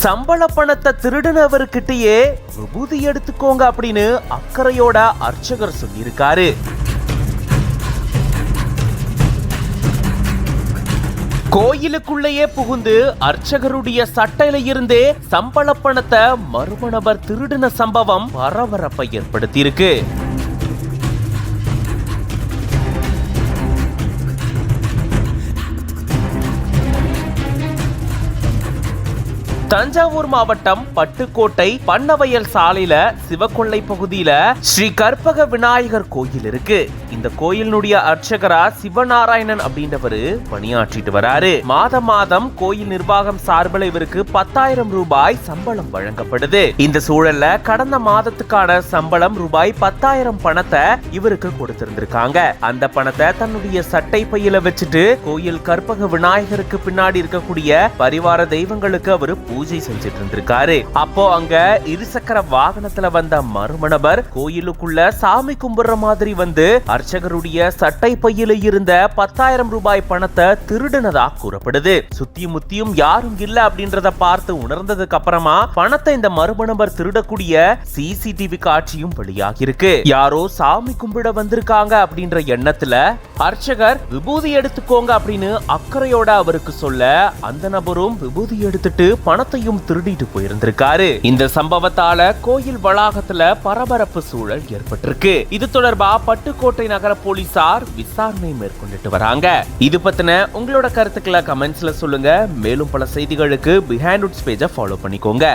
சம்பள பணத்தை திருடினவர்கிட்டயே விபூதி எடுத்துக்கோங்க அப்படின்னு அக்கறையோட அர்ச்சகர் சொல்லியிருக்காரு. கோயிலுக்குள்ளேயே புகுந்து அர்ச்சகருடைய சட்டையில இருந்தே சம்பள பணத்தை மர்ம நபர் திருடின சம்பவம் பரபரப்பை ஏற்படுத்தியிருக்கு. தஞ்சாவூர் மாவட்டம் பட்டுக்கோட்டை பண்ணவயல் சாலையில சிவக்கொள்ளை பகுதியில ஸ்ரீ கற்பக விநாயகர் கோயில் இருக்கு. இந்த கோயிலினுடைய அர்ச்சகரா சிவநாராயணன் அப்படின்றவரு பணியாற்றிட்டு வராரு. மாதம் கோயில் நிர்வாகம் சார்பில் இவருக்கு 10,000 ரூபாய் சம்பளம் வழங்கப்படுது. இந்த சூழல்ல கடந்த மாதத்துக்கான சம்பளம் ரூபாய் 10,000 பணத்தை இவருக்கு கொடுத்திருந்திருக்காங்க. அந்த பணத்தை தன்னுடைய சட்டை பையில வச்சுட்டு கோயில் கற்பக விநாயகருக்கு பின்னாடி இருக்கக்கூடிய பரிவார தெய்வங்களுக்கு அவரு பூஜை செஞ்சிட்டு இருந்திருக்காரு. அப்போ அங்க இருசக்கர வாகனத்துல வந்த மர்ம நபர் கோயிலுக்குள்ள சாமி கும்பிடுற மாதிரி வந்து அர்ச்சகருடைய சட்டை பையில இருந்த 10,000 ரூபாய் பணத்தை திருடினதா கூறப்படுது. சுத்தியும் முத்தியும் யாரும் இல்ல அப்படின்றத பார்த்து உணர்ந்ததுக்கு அப்புறமா பணத்தை இந்த மர்ம நபர் திருடக்கூடிய சிசிடிவி காட்சியும் வெளியாகி இருக்கு. யாரோ சாமி கும்பிட வந்திருக்காங்க அப்படின்ற எண்ணத்துல அர்ச்சகர் விபூதி எடுத்துக்கோங்க அப்படின்னு அக்கறையோட அவருக்கு சொல்ல அந்த நபரும் விபூதி எடுத்துட்டு பணத்தையும் திருடிட்டு போயிருந்திருக்காரு. இந்த சம்பவத்தால கோயில் வளாகத்துல பரபரப்பு சூழல் ஏற்பட்டிருக்கு. இது தொடர்பா பட்டுக்கோட்டை நகர போலீசார் விசாரணை மேற்கொண்டுட்டு வராங்க. இது பத்தின உங்களோட கருத்துக்களை கமெண்ட்ஸ்ல சொல்லுங்க. மேலும் பல செய்திகளுக்கு பிஹைண்ட் உட்ஸ் பேஜை ஃபாலோ பண்ணிக்கோங்க.